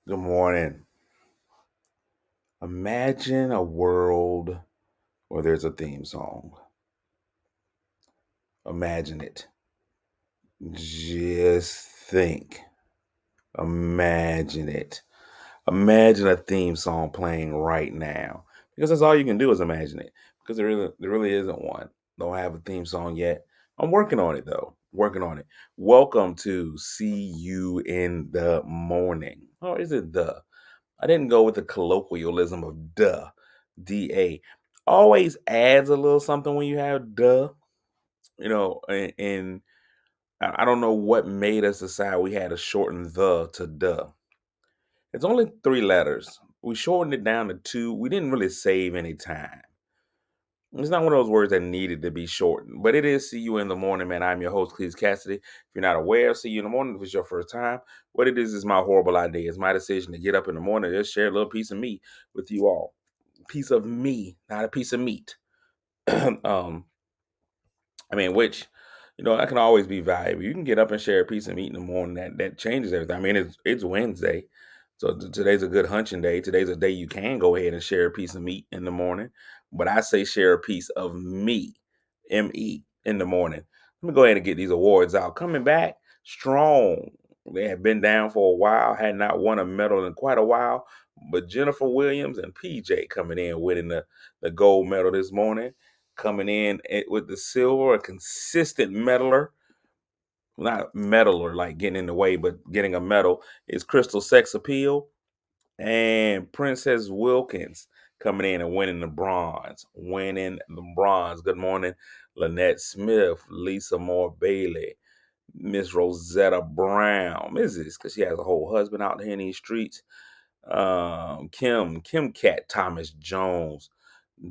Good morning. Imagine a world where there's a theme song. Imagine it. Just think. Imagine it. Imagine a theme song playing right now. Because that's all you can do is imagine it. Because there really isn't one. Don't have a theme song yet. I'm working on it though. Working on it. Welcome to See You in the Morning. Or is it the? I didn't go with the colloquialism of duh, D-A. Always adds a little something when you have duh, and I don't know what made us decide we had to shorten the to duh. It's only three letters. We shortened it down to two. We didn't really save any time. It's not one of those words that needed to be shortened, but it is See You in the Morning, man. I'm your host, Cleese Cassidy. If you're not aware, See You in the Morning, if it's your first time, what it is my horrible idea. It's my decision to get up in the morning and just share a little piece of me with you all. Piece of me, not a piece of meat. um, which, that can always be valuable. You can get up and share a piece of meat in the morning. That changes everything. It's Wednesday, so today's a good hunching day. Today's a day you can go ahead and share a piece of meat in the morning. But I say share a piece of me, M-E, in the morning. Let me go ahead and get these awards out. Coming back strong. They had been down for a while, had not won a medal in quite a while. But Jennifer Williams and PJ coming in winning the gold medal this morning, coming in with the silver, a consistent medaler, not a medaler like getting in the way, but getting a medal is Crystal Sex Appeal and Princess Wilkins coming in and winning the bronze. Good morning, Lynette Smith, Lisa Moore Bailey, Miss Rosetta Brown, Mrs. because she has a whole husband out here in these streets. Kim Cat Thomas Jones,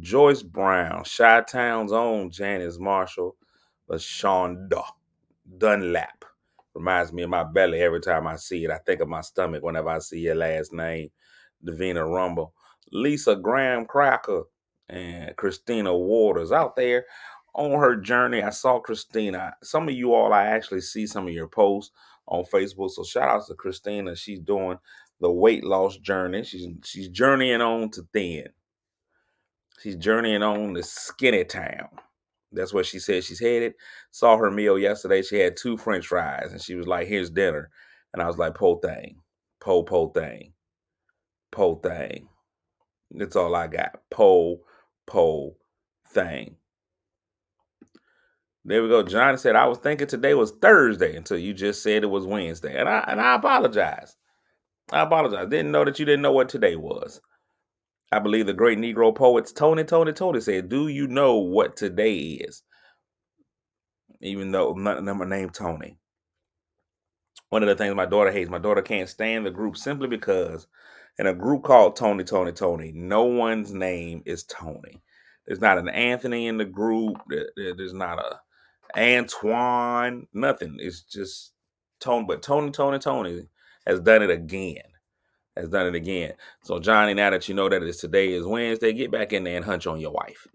Joyce Brown, Chi-Town's own Janice Marshall, LaShonda Dunlap. Reminds me of my belly every time I see it. I think of my stomach whenever I see your last name. Davina Rumble, Lisa Graham Cracker, and Christina Waters out there on her journey. I saw Christina. Some of you all, I actually see some of your posts on Facebook. So shout out to Christina. She's doing the weight loss journey. She's journeying on to thin. She's journeying on to Skinny Town. That's where she said she's headed. Saw her meal yesterday. She had two French fries, and she was like, "Here's dinner." And I was like, "Po thing, po thing, po thing." That's all I got. Po thing. There we go. Johnny said, "I was thinking today was Thursday until you just said it was Wednesday," and I apologize. I apologize. Didn't know that you didn't know what today was. I believe the great Negro poets Tony said, "Do you know what today is?" Even though none of them are named Tony. One of the things my daughter hates, my daughter can't stand the group simply because in a group called Tony, no one's name is Tony. There's not an Anthony in the group. There's not a Antoine. Nothing. It's just Tony. But Tony has done it again. Has done it again. So Johnny, now that you know that today is Wednesday, get back in there and hunch on your wife.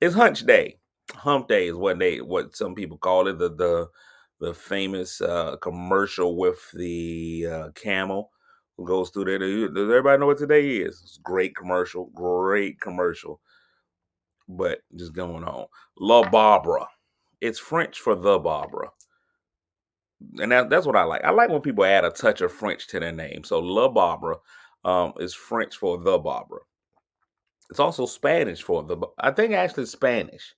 It's hunch day. Hump day is what some people call it. The famous commercial with the camel who goes through there. Does everybody know what today is? It's a great commercial. Great commercial. But just going on. La Barbara. It's French for the Barbara. And that's what I like. I like when people add a touch of French to their name. So La Barbara is French for the Barbara. It's also Spanish for I think actually Spanish.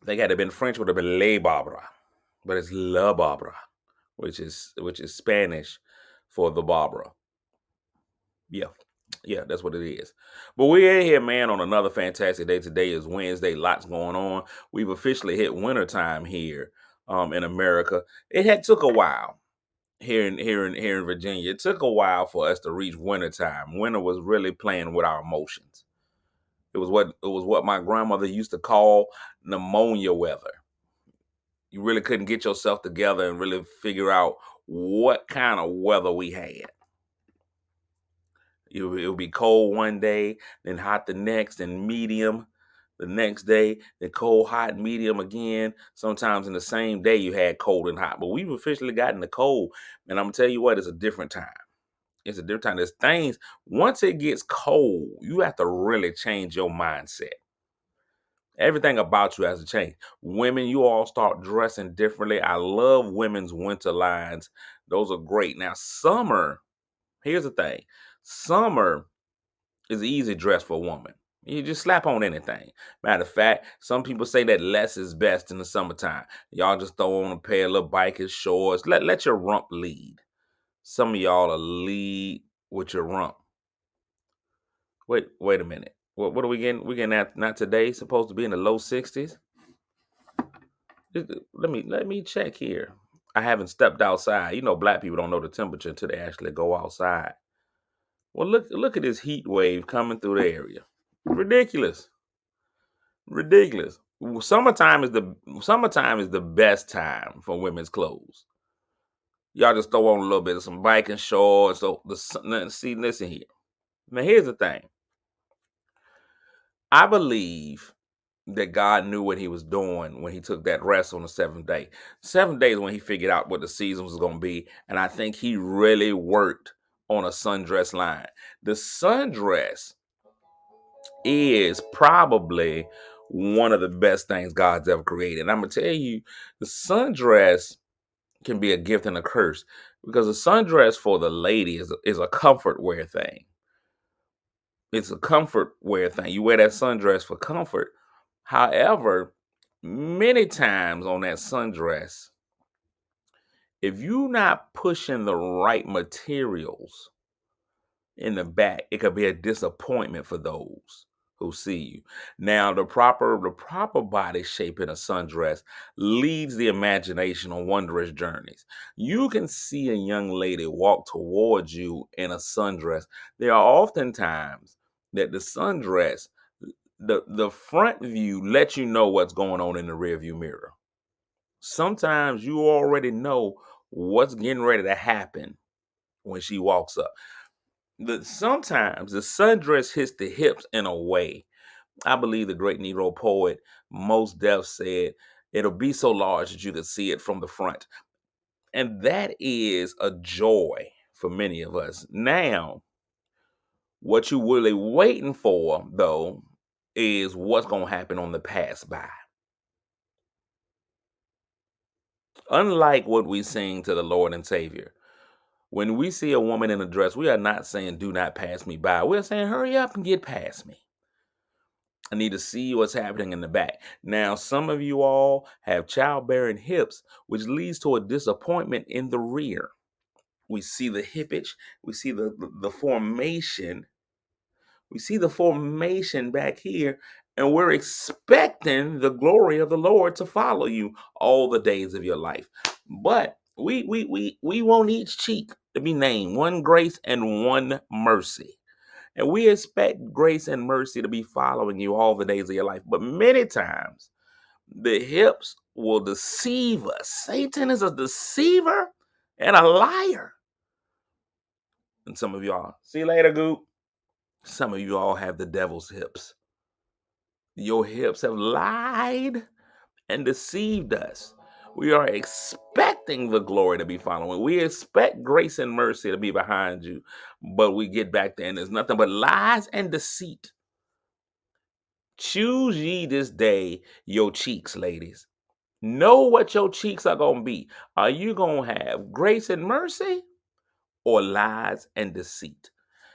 I think had it been French, would have been Le Barbara, but it's La Barbara, which is Spanish for the Barbara. Yeah, yeah, that's what it is. But we're in here, man, on another fantastic day. Today is Wednesday. Lots going on. We've officially hit wintertime here in America. It had took a while here in Virginia. It took a while for us to reach wintertime. Winter was really playing with our emotions. It was what my grandmother used to call pneumonia weather. You really couldn't get yourself together and really figure out what kind of weather we had. It would be cold one day, then hot the next, and medium. The next day, the cold, hot, medium again. Sometimes in the same day, you had cold and hot. But we've officially gotten the cold. And I'm going to tell you what, it's a different time. It's a different time. There's things, once it gets cold, you have to really change your mindset. Everything about you has to change. Women, you all start dressing differently. I love women's winter lines. Those are great. Now, summer, here's the thing. Summer is an easy dress for a woman. You just slap on anything. Matter of fact, some people say that less is best in the summertime. Y'all just throw on a pair of little biker shorts. Let your rump lead. Some of y'all are lead with your rump. Wait a minute. What are we getting? We're getting at not today. Supposed to be in the low 60s. Let me check here. I haven't stepped outside. You know, black people don't know the temperature until they actually go outside. Well, look at this heat wave coming through the area. Ridiculous. Ridiculous. Summertime is the best time for women's clothes. Y'all just throw on a little bit of some biking shorts. So listen here. Now here's the thing. I believe that God knew what he was doing when he took that rest on the seventh day. 7 days when he figured out what the season was going to be. And I think he really worked on a sundress line. The sundress is probably one of the best things God's ever created. And I'm going to tell you, the sundress can be a gift and a curse because the sundress for the lady is a comfort wear thing. It's a comfort wear thing. You wear that sundress for comfort. However, many times on that sundress, if you're not pushing the right materials in the back, it could be a disappointment for those who see you. Now, the proper body shape in a sundress leads the imagination on wondrous journeys. You can see a young lady walk towards you in a sundress. There are often times that the sundress, the front view lets you know what's going on in the rear view mirror. Sometimes you already know what's getting ready to happen when she walks up. Sometimes the sundress hits the hips in a way. I believe the great Negro poet Mos Def said, "It'll be so large that you can see it from the front." And that is a joy for many of us. Now, what you really waiting for, though, is what's going to happen on the pass by. Unlike what we sing to the Lord and Savior, when we see a woman in a dress, we are not saying, "Do not pass me by." We're saying, "Hurry up and get past me. I need to see what's happening in the back." Now, some of you all have childbearing hips, which leads to a disappointment in the rear. We see the hippage, we see the formation, we see the formation back here, and we're expecting the glory of the Lord to follow you all the days of your life. But we want each cheek to be named one grace and one mercy. And we expect grace and mercy to be following you all the days of your life. But many times, the hips will deceive us. Satan is a deceiver and a liar. And some of y'all, see you later, Goop. Some of you all have the devil's hips. Your hips have lied and deceived us. We are expecting the glory to be following. We expect grace and mercy to be behind you. But we get back there and there's nothing but lies and deceit. Choose ye this day your cheeks, ladies. Know what your cheeks are going to be. Are you going to have grace and mercy or lies and deceit?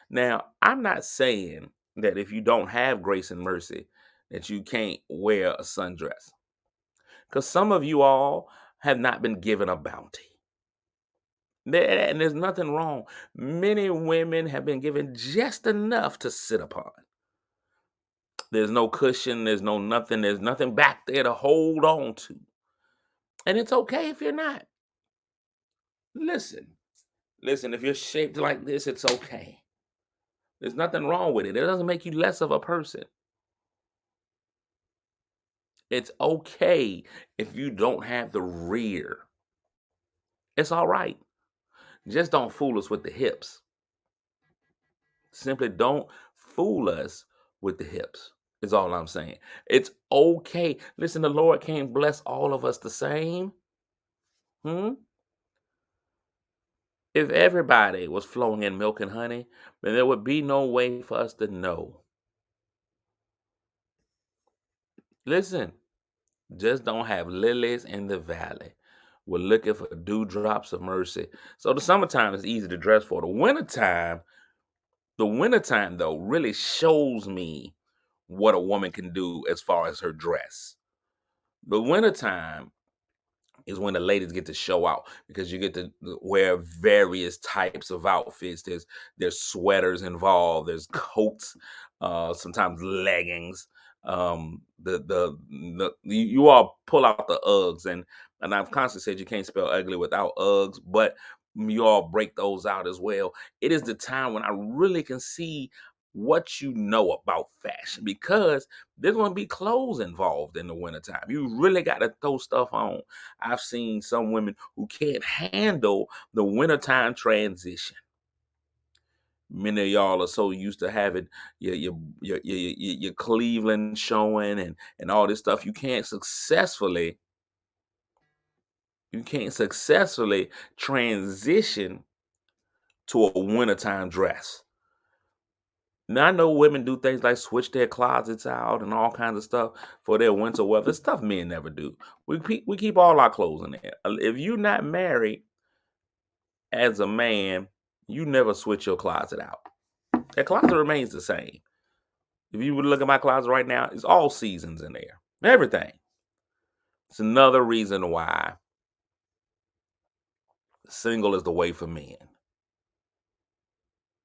Now, I'm not saying that if you don't have grace and mercy, that you can't wear a sundress. Because some of you all have not been given a bounty. And there's nothing wrong. Many women have been given just enough to sit upon. There's no cushion, there's nothing back there to hold on to. And it's okay if you're not. Listen, if you're shaped like this, it's okay. There's nothing wrong with it. It doesn't make you less of a person. It's okay if you don't have the rear. It's all right. Just don't fool us with the hips. Simply don't fool us with the hips. is all I'm saying. It's okay. Listen, the Lord can't bless all of us the same. Hmm? If everybody was flowing in milk and honey, then there would be no way for us to know. Listen, just don't have lilies in the valley. We're looking for dewdrops of mercy. So the summertime is easy to dress for. The wintertime though really shows me what a woman can do as far as her dress. The wintertime is when the ladies get to show out because you get to wear various types of outfits. There's sweaters involved, there's coats, sometimes leggings. You all pull out the Uggs, and I've constantly said you can't spell ugly without Uggs, but you all break those out as well. It is the time when I really can see what you know about fashion because there's going to be clothes involved in the wintertime. You really got to throw stuff on. I've seen some women who can't handle the wintertime transition. Many of y'all are so used to having your Cleveland showing and all this stuff. You can't successfully transition to a wintertime dress. Now I know women do things like switch their closets out and all kinds of stuff for their winter weather. Stuff men never do. We keep all our clothes in there. If you're not married as a man, you never switch your closet out. That closet remains the same. If you would look at my closet right now, it's all seasons in there. Everything. It's another reason why single is the way for men.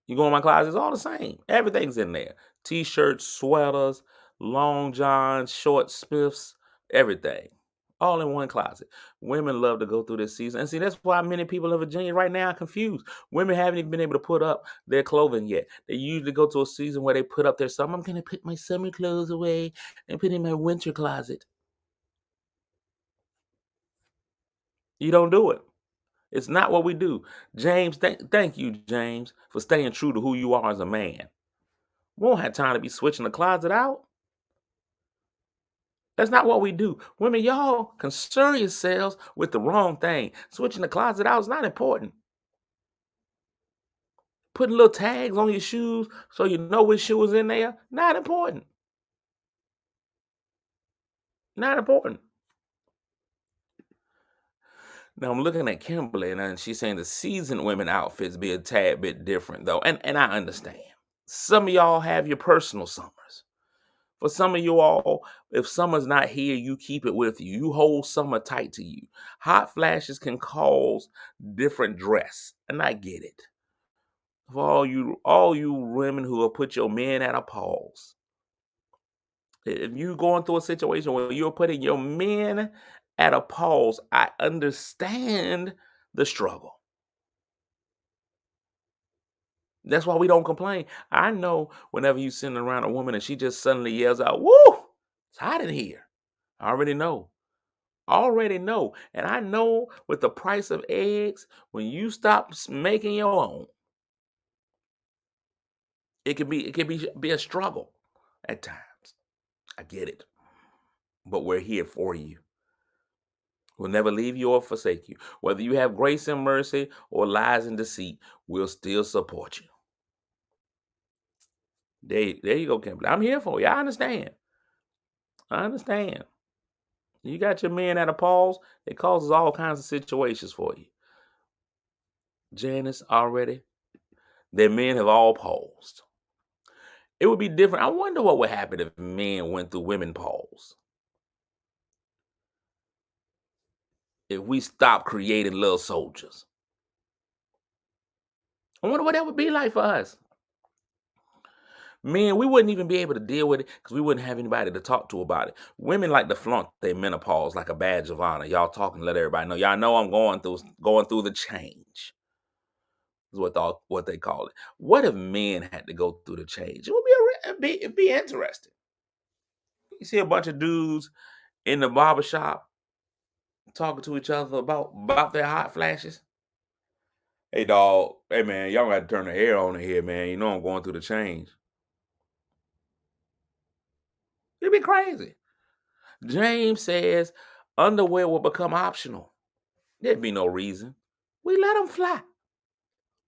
You go in my closet, it's all the same. Everything's in there. T-shirts, sweaters, long johns, short smiths, everything. All in one closet. Women love to go through this season. And see, that's why many people in Virginia right now are confused. Women haven't even been able to put up their clothing yet. They usually go to a season where they put up their summer. I'm going to put my summer clothes away and put in my winter closet. You don't do it. It's not what we do. James, thank you, James, for staying true to who you are as a man. We won't have time to be switching the closet out. That's not what we do. Women, y'all concern yourselves with the wrong thing. Switching the closet out is not important. Putting little tags on your shoes so you know which shoe is in there, not important. Not important. Now I'm looking at Kimberly and she's saying the seasoned women outfits be a tad bit different though. And I understand. Some of y'all have your personal summers. For some of you all, if summer's not here, you keep it with you. You hold summer tight to you. Hot flashes can cause different dress, and I get it. For all you women who have put your men at a pause. If you going through a situation where you're putting your men at a pause, I understand the struggle. That's why we don't complain. I know whenever you sitting around a woman and she just suddenly yells out, "Woo! It's hot in here." I already know. Already know. And I know with the price of eggs, when you stop making your own, it can be a struggle at times. I get it. But we're here for you. We'll never leave you or forsake you. Whether you have grace and mercy or lies and deceit, we'll still support you. There you go, Kimberly. I'm here for you. I understand. I understand. You got your men at a pause, it causes all kinds of situations for you. Janice already, their men have all paused. It would be different. I wonder what would happen if men went through women pause. If we stopped creating little soldiers. I wonder what that would be like for us. Men, we wouldn't even be able to deal with it because we wouldn't have anybody to talk to about it. Women like to flaunt their menopause like a badge of honor. Y'all talking to let everybody know. Y'all know I'm going through the change. Is what they call it. What if men had to go through the change? It would it'd be interesting. You see a bunch of dudes in the barbershop talking to each other about their hot flashes. Hey dog, hey man, y'all got to turn the hair on in here, man. You know I'm going through the change. It'd be crazy. James says underwear will become optional. There'd be no reason. We let them fly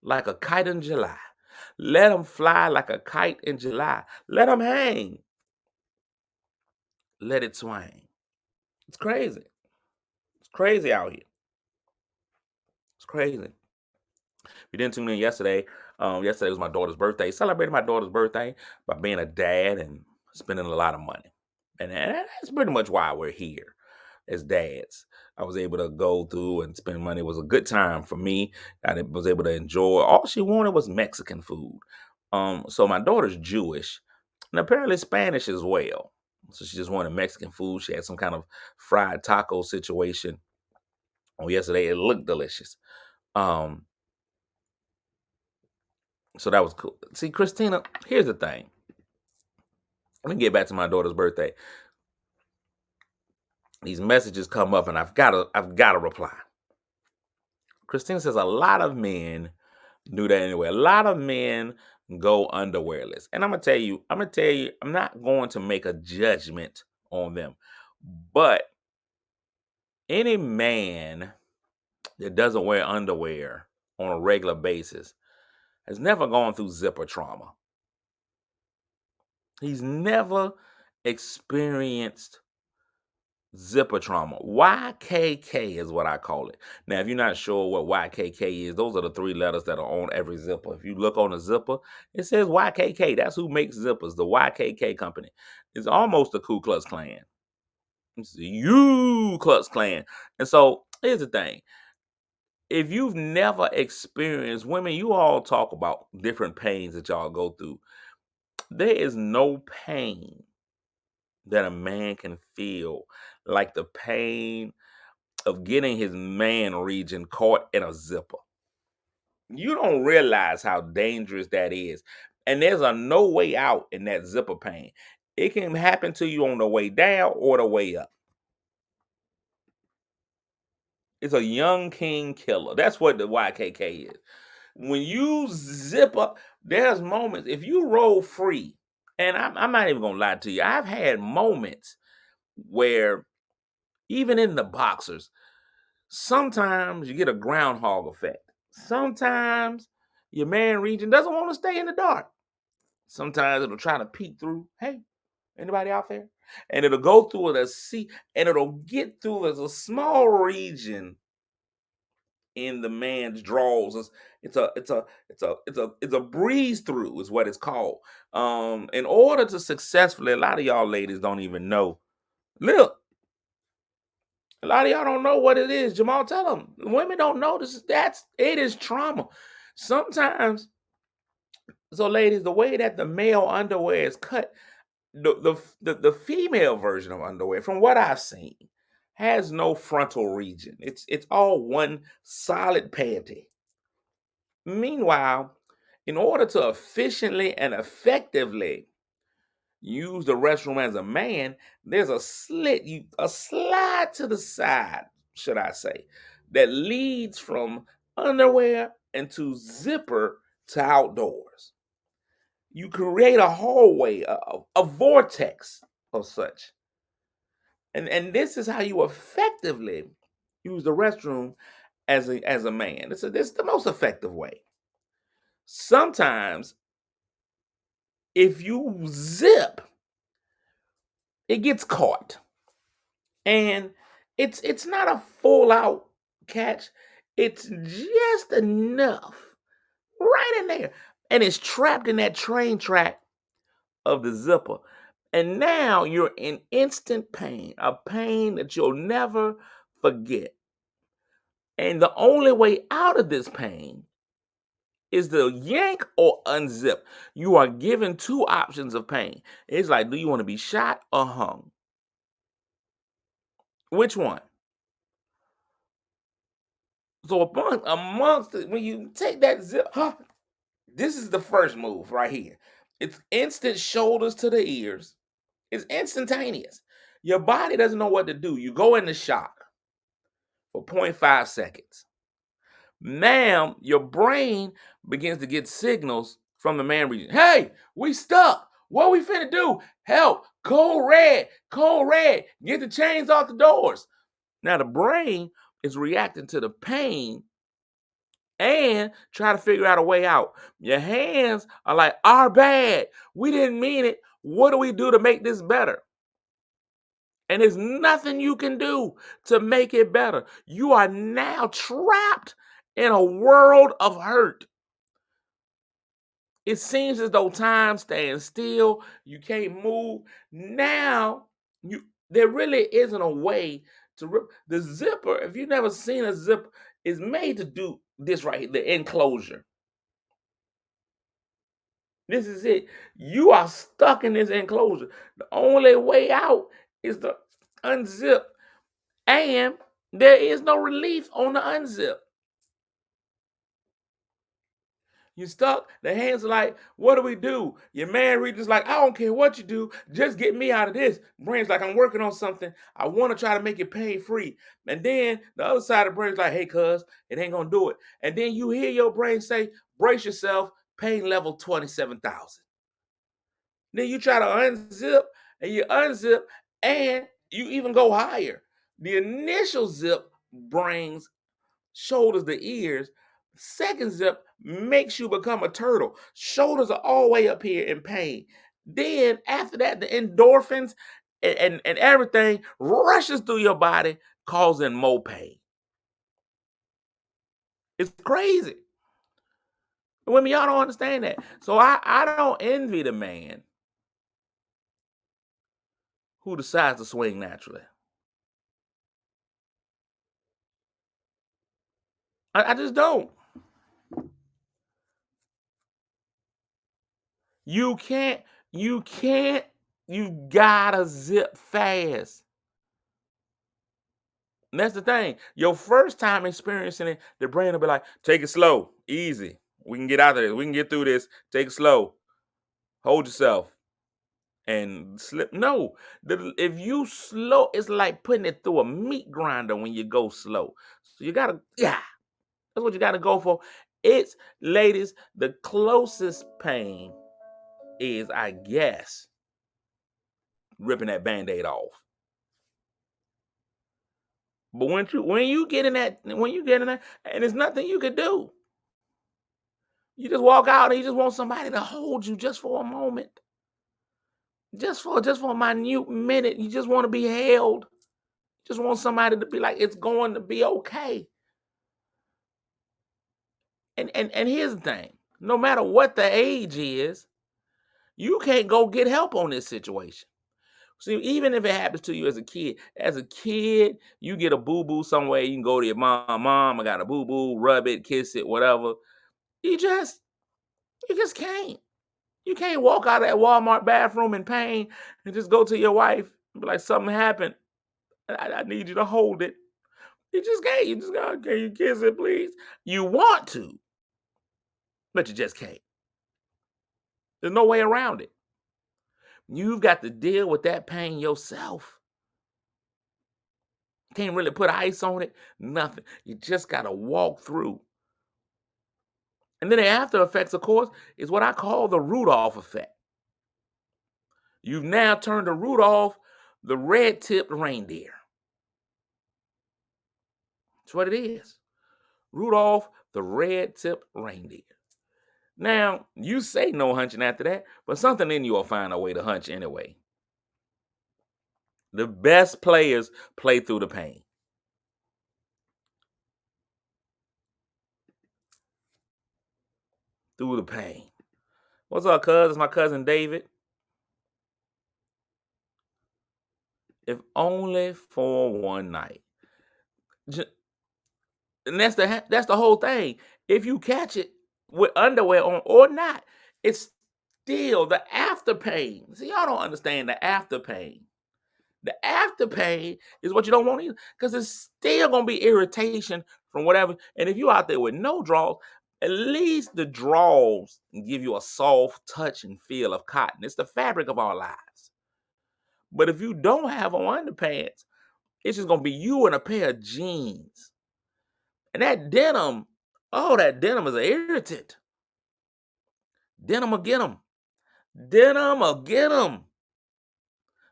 like a kite in July. Let them fly like a kite in July. Let them hang. Let it swing. It's crazy. It's crazy out here. It's crazy. We didn't tune in yesterday. Yesterday was my daughter's birthday. Celebrated my daughter's birthday by being a dad and spending a lot of money. And that's pretty much why we're here as dads. I was able to go through and spend money. It was a good time for me. Was able to enjoy. All she wanted was Mexican food. So my daughter's Jewish and apparently Spanish as well. So she just wanted Mexican food. She had some kind of fried taco situation on yesterday. It looked delicious. Um, So that was cool. See, Christina, here's the thing. Let me get back to my daughter's birthday. These messages come up and I've gotta reply. Christina says a lot of men do that anyway. A lot of men go underwearless. And I'm gonna tell you, I'm not going to make a judgment on them. But any man that doesn't wear underwear on a regular basis has never gone through zipper trauma. He's never experienced zipper trauma. YKK is what I call it. Now, if you're not sure what YKK is, those are the three letters that are on every zipper. If you look on a zipper, it says YKK. That's who makes zippers, the YKK company. It's almost the Ku Klux Klan. It's the Ku Klux Klan. And so here's the thing. If you've never experienced women, you all talk about different pains that y'all go through. There is no pain that a man can feel like the pain of getting his man region caught in a zipper. You don't realize how dangerous that is. And there's a no way out in that zipper pain. It can happen to you on the way down or the way up. It's a young king killer. That's what the YKK is. When you zip up, there's moments, if you roll free, and I'm not even going to lie to you, I've had moments where even in the boxers, sometimes you get a groundhog effect. Sometimes your man region doesn't want to stay in the dark. Sometimes it'll try to peek through. Hey, anybody out there? And it'll go through it see, and it'll get through as a small region in the man's drawers. It's a breeze through is what it's called. In order to successfully, a lot of y'all ladies don't even know. Look, a lot of y'all don't know what it is. Jamal, tell them. Women don't know this. It is trauma. Sometimes, so ladies, the way that the male underwear is cut, the female version of underwear, from what I've seen, has no frontal region. It's all one solid panty. Meanwhile, in order to efficiently and effectively use the restroom as a man, there's a slit, a slide to the side, should I say, that leads from underwear into zipper to outdoors. You create a hallway, a vortex of such. And this is how you effectively use the restroom as a man. This is the most effective way. Sometimes if you zip, it gets caught. And it's not a full out catch. It's just enough right in there. And it's trapped in that train track of the zipper. And now you're in instant pain, a pain that you'll never forget. And the only way out of this pain is to yank or unzip. You are given two options of pain. It's like, do you want to be shot or hung? Which one? So when you take that zip, this is the first move right here. It's instant shoulders to the ears. It's instantaneous. Your body doesn't know what to do. You go into shock for 0.5 seconds. Now your brain begins to get signals from the man region. Hey, we stuck. What we finna do? Help! Code red! Code red! Get the chains off the doors. Now the brain is reacting to the pain and try to figure out a way out. Your hands are like, our bad. We didn't mean it. What do we do to make this better? And there's nothing you can do to make it better. You are now trapped in a world of hurt. It seems as though time stands still. You can't move. Now, there really isn't a way to rip the zipper. If you've never seen a zipper, is made to do this right here, the enclosure. This is it. You are stuck in this enclosure. The only way out is to unzip, and there is no relief on the unzip. You stuck. The hands are like, what do we do? Your man reaches like, I don't care what you do, just get me out of this. Brain's like, I'm working on something. I want to try to make it pain free. And then the other side of the brain's like, hey, cuz, it ain't gonna do it. And then you hear your brain say, brace yourself, pain level 27,000. Then you try to unzip and you unzip and you even go higher. The initial zip brings shoulders to ears. Second zip makes you become a turtle. Shoulders are all the way up here in pain. Then after that, the endorphins and everything rushes through your body, causing more pain. It's crazy. Women, y'all don't understand that. So I don't envy the man who decides to swing naturally. I just don't. You can't, you can't, you gotta zip fast. And that's the thing. Your first time experiencing it, the brain will be like, take it slow, easy. We can get out of this. We can get through this. Take it slow. Hold yourself. And slip. No. If you slow, it's like putting it through a meat grinder when you go slow. So you gotta, yeah. That's what you gotta go for. It's, ladies, the closest pain is, I guess, ripping that band-aid off. But when you get in that, and there's nothing you can do. You just walk out and you just want somebody to hold you just for a moment. Just for a minute minute. You just want to be held. Just want somebody to be like, it's going to be okay. And here's the thing. No matter what the age is, you can't go get help on this situation. See, even if it happens to you as a kid, you get a boo-boo somewhere, you can go to your mom, I got a boo-boo, rub it, kiss it, whatever. You just can't. You can't walk out of that Walmart bathroom in pain and just go to your wife and be like, something happened. I need you to hold it. You just can't. You just gotta, can you kiss it, please? You want to, but you just can't. There's no way around it. You've got to deal with that pain yourself. Can't really put ice on it, nothing. You just gotta walk through. And then the after effects, of course, is what I call the Rudolph effect. You've now turned to Rudolph the red-tipped reindeer. That's what it is. Rudolph the red-tipped reindeer. Now, you say no hunching after that, but something in you will find a way to hunch anyway. The best players play through the pain. Through the pain. What's up, cuz? It's my cousin David. If only for one night. And that's the whole thing. If you catch it with underwear on or not, it's still the after pain. See, y'all don't understand the after pain. The after pain is what you don't want either, because it's still gonna be irritation from whatever. And if you out there with no draws, at least the draws give you a soft touch and feel of cotton. It's the fabric of our lives. But if you don't have on underpants, it's just gonna be you and a pair of jeans. And that denim, oh, that denim is an irritant. Denim will get them. Denim or get them.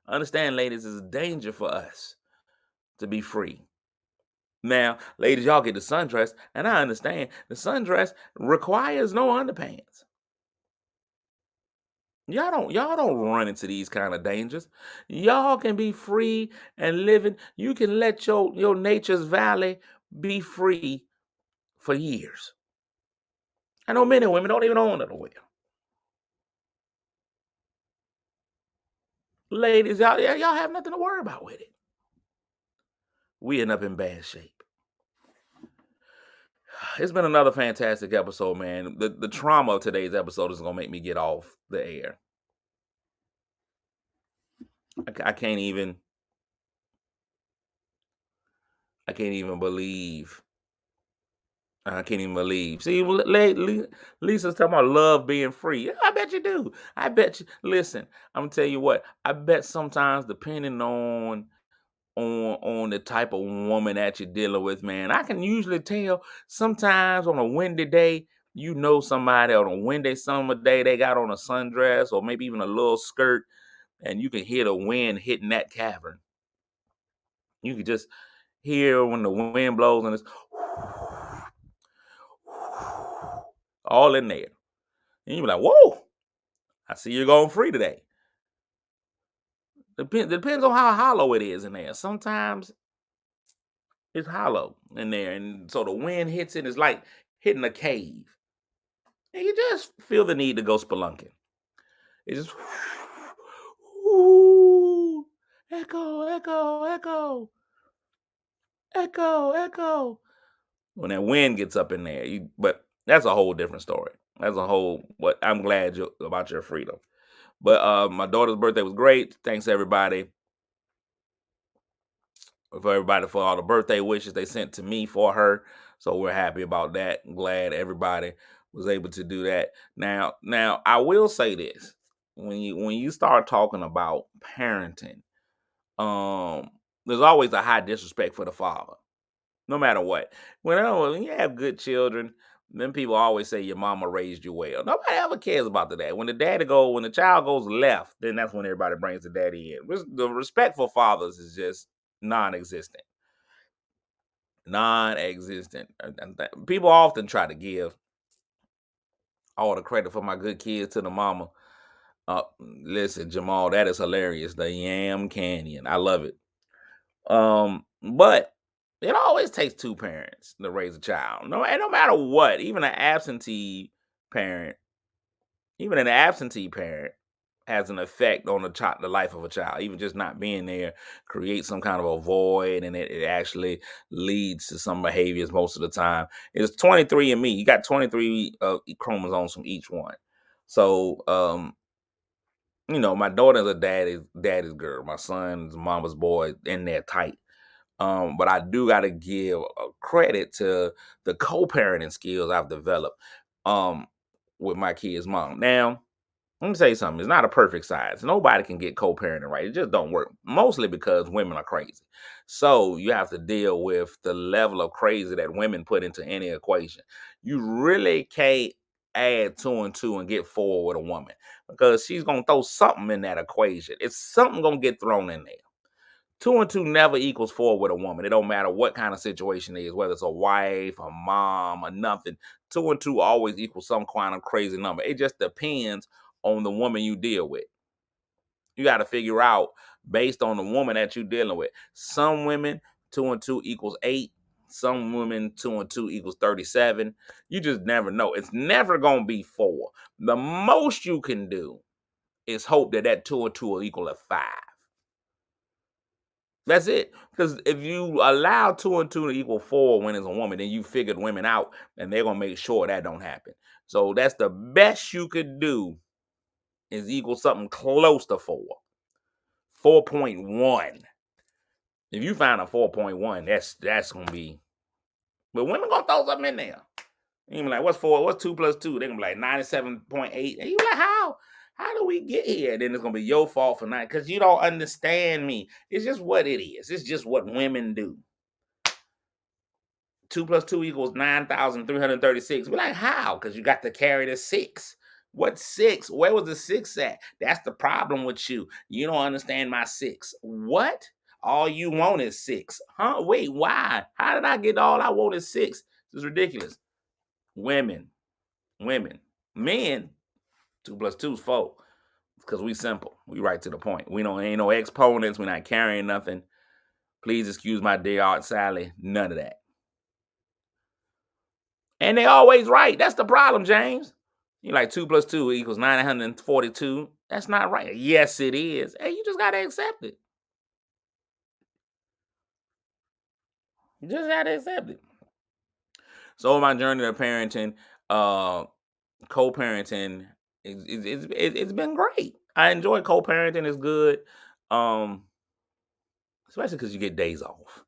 Understand, ladies, it's a danger for us to be free. Now, ladies, y'all get the sundress, and I understand the sundress requires no underpants. Y'all don't run into these kind of dangers. Y'all can be free and living. You can let your nature's valley be free for years. I know many women don't even own underwear. Ladies, y'all have nothing to worry about with it. We end up in bad shape. It's been another fantastic episode, man. The trauma of today's episode is gonna make me get off the air. I can't even. I can't even believe. I can't even believe. See, Lisa's talking about love being free. Yeah, I bet you do. I bet you. Listen, I'm gonna tell you what. I bet sometimes, depending on the type of woman that you're dealing with, man, I can usually tell. Sometimes on a windy day, you know somebody on a windy summer day, they got on a sundress or maybe even a little skirt, and you can hear the wind hitting that cavern. You can just hear when the wind blows and it's all in there. And you be like, whoa, I see you're going free today. Depends on how hollow it is in there. Sometimes it's hollow in there. And so the wind hits it, it's like hitting a cave. And you just feel the need to go spelunking. It's just ooh, echo, echo, echo, echo, echo. When that wind gets up in there, but that's a whole different story. That's a whole. But I'm glad about your freedom. But my daughter's birthday was great. Thanks everybody for all the birthday wishes they sent to me for her. So we're happy about that. I'm glad everybody was able to do that. Now I will say this: when you start talking about parenting, there's always a high disrespect for the father, no matter what. When you have good children, then people always say your mama raised you well. Nobody ever cares about the dad. When the child goes left, then that's when everybody brings the daddy in. The respect for fathers is just non-existent. Non-existent. People often try to give all the credit for my good kids to the mama. Listen, Jamal, that is hilarious. The Yam Canyon. I love it. But it always takes two parents to raise a child. No matter what, parent, even an absentee parent has an effect on the life of a child. Even just not being there creates some kind of a void, and it actually leads to some behaviors most of the time. It's 23 and me. You got 23 chromosomes from each one. So, my daughter's a daddy's girl. My son's mama's boy, and they're tight. But I do got to give credit to the co-parenting skills I've developed with my kid's mom. Now, let me tell you something. It's not a perfect science. Nobody can get co-parenting right. It just don't work. Mostly because women are crazy. So you have to deal with the level of crazy that women put into any equation. You really can't add two and two and get four with a woman because she's going to throw something in that equation. It's something going to get thrown in there. Two and two never equals four with a woman. It don't matter what kind of situation it is, whether it's a wife, a mom, or nothing. Two and two always equals some kind of crazy number. It just depends on the woman you deal with. You got to figure out based on the woman that you're dealing with. Some women, two and two equals 8. Some women, two and two equals 37. You just never know. It's never going to be 4. The most you can do is hope that two and two will equal a 5. That's it. Because if you allow two and two to equal 4 when it's a woman, then you figured women out, and they're gonna make sure that don't happen. So that's the best you could do is equal something close to 4. 4.1. If you find a 4.1, that's gonna be. But women gonna throw something in there. And you be like, what's 4? What's 2 plus 2? They're gonna be like 97.8. And you be like, how? How do we get here? Then it's gonna be your fault for not, because you don't understand me. It's just what it is. It's just what women do. 2 plus 2 equals 9,336. We're like, how? Because you got to carry the 6. What six? Where was the six at? That's the problem with you. You don't understand my six. What? All you want is six. Huh? Wait, why? How did I get all I want is six? This is ridiculous. Women, women, men, 2 + 2 is 4. Because we simple. We right to the point. We don't ain't no exponents. We're not carrying nothing. Please excuse my dear Aunt Sally. None of that. And they always right. That's the problem, James. You're like 2 + 2 = 942. That's not right. Yes, it is. Hey, you just gotta accept it. You just gotta accept it. So my journey to parenting, uh, co-parenting, it's been great. I enjoy co-parenting. It's good, um, especially because you get days off.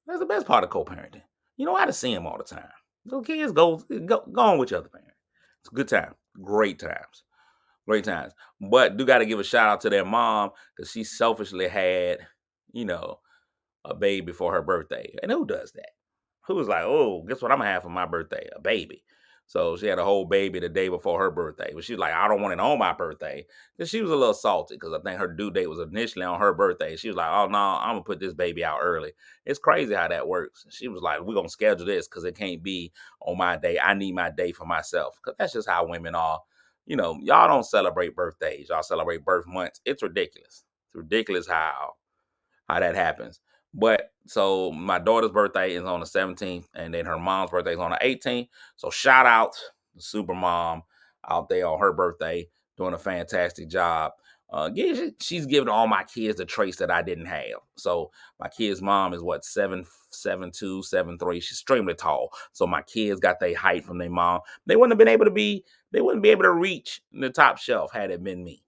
That's the best part of co-parenting. You don't have to see them all the time. Little kids go on with your other parent. It's a good time, great times. But do got to give a shout out to their mom because she selfishly had, you know, a baby for her birthday. And who does that? Who was like, oh, guess what I'm gonna have for my birthday? A baby. So she had a whole baby the day before her birthday. But she was like, I don't want it on my birthday. And she was a little salty because I think her due date was initially on her birthday. She was like, oh no, I'm gonna put this baby out early. It's crazy how that works. She was like, we're gonna schedule this because it can't be on my day. I need my day for myself. Because that's just how women are. You know, y'all don't celebrate birthdays, y'all celebrate birth months. It's ridiculous. It's ridiculous how that happens. But so my daughter's birthday is on the 17th, and then her mom's birthday is on the 18th. So shout out to Super Mom out there on her birthday, doing a fantastic job. She's giving all my kids the traits that I didn't have. So my kid's mom is what 7'2", 7'3". She's extremely tall. So my kids got their height from their mom. They wouldn't be able to reach the top shelf had it been me.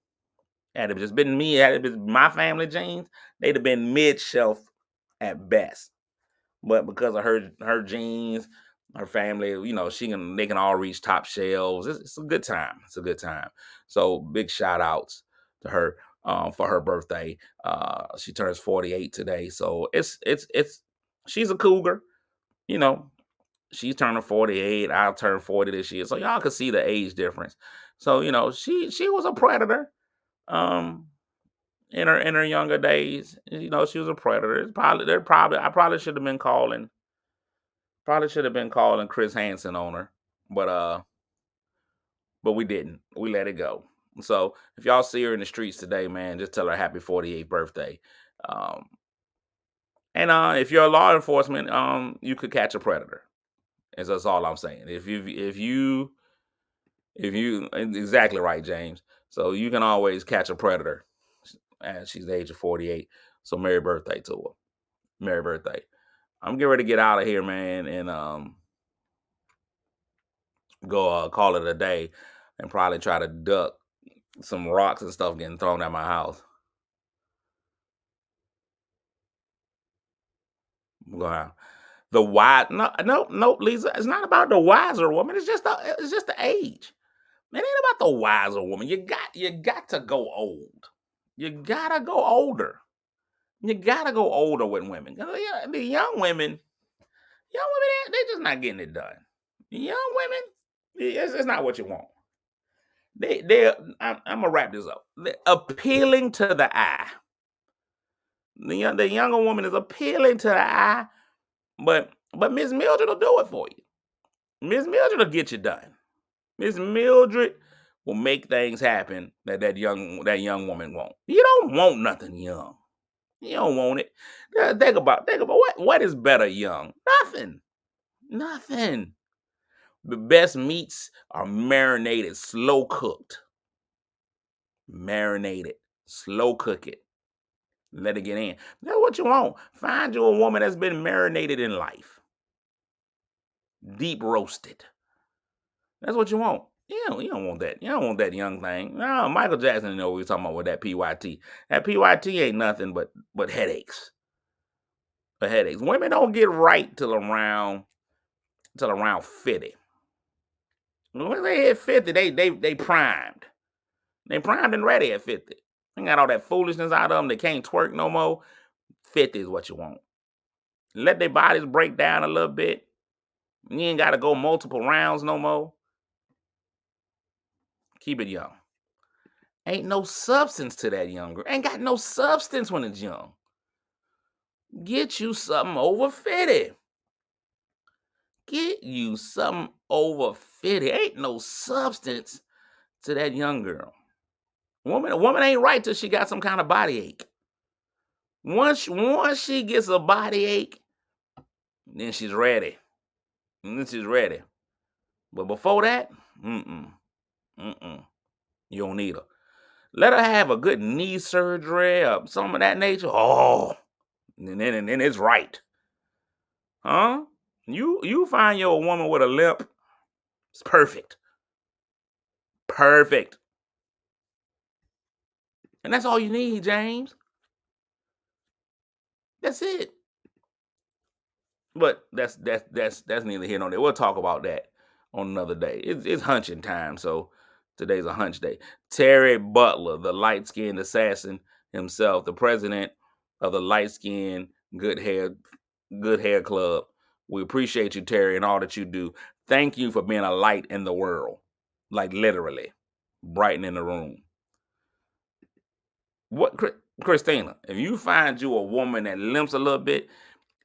Had it just been me, had it been my family genes, they'd have been mid shelf at best. But because of her genes, her family, they can all reach top shelves. It's a good time. It's a good time. So big shout outs to her for her birthday. She turns 48 today. So it's she's a cougar, you know. She's turning 48. I'll turn 40 this year. So y'all can see the age difference. So, she was a predator. Um, in her younger days, she was a predator. I probably should have been calling Chris Hansen on her, but we didn't. We let it go. So if y'all see her in the streets today, man, just tell her happy 48th birthday. Um, and if you're a law enforcement, you could catch a predator. That's all I'm saying. If you exactly right, James. So you can always catch a predator. And she's the age of 48. So merry birthday to her. Merry birthday. I'm getting ready to get out of here, man, and go call it a day and probably try to duck some rocks and stuff getting thrown at my house. Wow. The wise no, Lisa, it's not about the wiser woman. It's just the age. It ain't about the wiser woman. You got to go old. You gotta go older. You gotta go older with women. The young women, they just not getting it done. Young women, it's not what you want. I'm gonna wrap this up. They're appealing to the eye. The younger woman is appealing to the eye, but Miss Mildred will do it for you. Miss Mildred will get you done. Miss Mildred will make things happen that young woman won't. You don't want nothing young. You don't want it. Think about what is better young? Nothing. Nothing. The best meats are marinated, slow cooked. Marinate it, slow cook it, let it get in. That's what you want. Find you a woman that's been marinated in life, deep roasted. That's what you want. You don't want that. You don't want that young thing. No, Michael Jackson, what we talking about with that PYT. That PYT ain't nothing but headaches. But headaches. Women don't get right till around 50. When they hit 50, they primed. They primed and ready at 50. They got all that foolishness out of them. They can't twerk no more. 50 is what you want. Let their bodies break down a little bit. You ain't got to go multiple rounds no more. Keep it young. Ain't no substance to that young girl. Ain't got no substance when it's young. Get you something over 50. Get you something over 50. Ain't no substance to that young girl. A woman ain't right till she got some kind of body ache. Once she gets a body ache, then she's ready. Then she's ready. But before that, mm-mm, mm-mm. You don't need her. Let her have a good knee surgery or some of that nature. Oh, and then it's right. Huh? You find your woman with a limp, it's perfect. Perfect. And that's all you need, James. That's it. But that's neither here nor there. We'll talk about that on another day. It's hunching time, so today's a hunch day. Terry Butler, the light skinned assassin himself, the president of the light skinned good hair club. We appreciate you, Terry, and all that you do. Thank you for being a light in the world, like literally brightening the room. Christina? If you find you a woman that limps a little bit,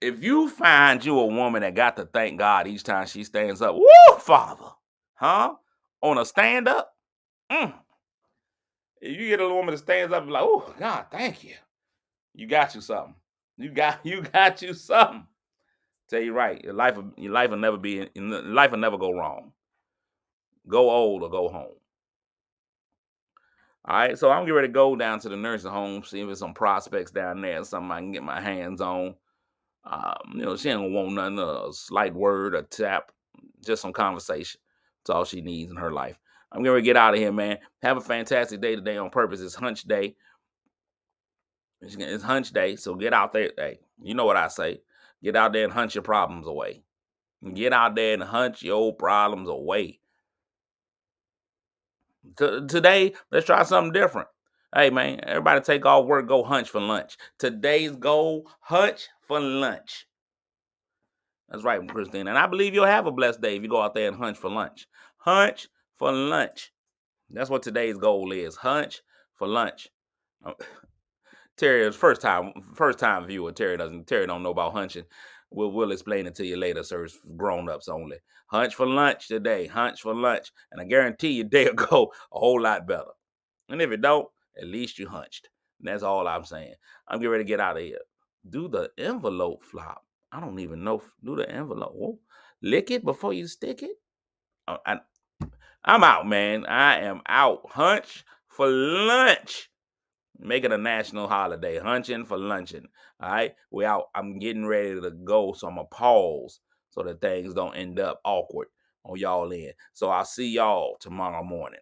if you find you a woman that got to thank God each time she stands up, woo, Father, huh? On a stand up, if you get a woman that stands up and like, oh God, thank you. You got you something. You got you something. Tell you right, your life will never life will never go wrong. Go old or go home. All right, so I'm getting ready to go down to the nursing home, see if there's some prospects down there, something I can get my hands on. She ain't gonna want nothing, a slight word, a tap, just some conversation. That's all she needs in her life. I'm gonna get out of here, man. Have a fantastic day today on purpose. It's hunch day. It's hunch day, so get out there. Hey, you know what I say. Get out there and hunch your problems away. Get out there and hunch your problems away. Today, let's try something different. Hey, man, everybody take off work, go hunch for lunch. Today's goal, hunch for lunch. That's right, Christine. And I believe you'll have a blessed day if you go out there and hunch for lunch. Hunch for lunch. That's what today's goal is. Hunch for lunch. Uh, Terry is first time viewer. Terry don't know about hunching. We'll explain it to you later, sir. It's grown ups only. Hunch for lunch today. Hunch for lunch. And I guarantee your day will go a whole lot better. And if it don't, at least you hunched. And that's all I'm saying. I'm getting ready to get out of here. Do the envelope flop. I don't even know. Do the envelope. Whoa. Lick it before you stick it. I'm out, man. I am out. Hunch for lunch. Make it a national holiday. Hunching for luncheon. All right. We out. I'm getting ready to go. So I'm going to pause so that things don't end up awkward on y'all end. So I'll see y'all tomorrow morning.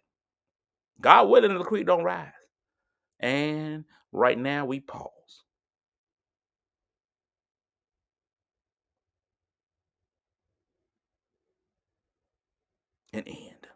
God willing, the creek don't rise. And right now we pause and end.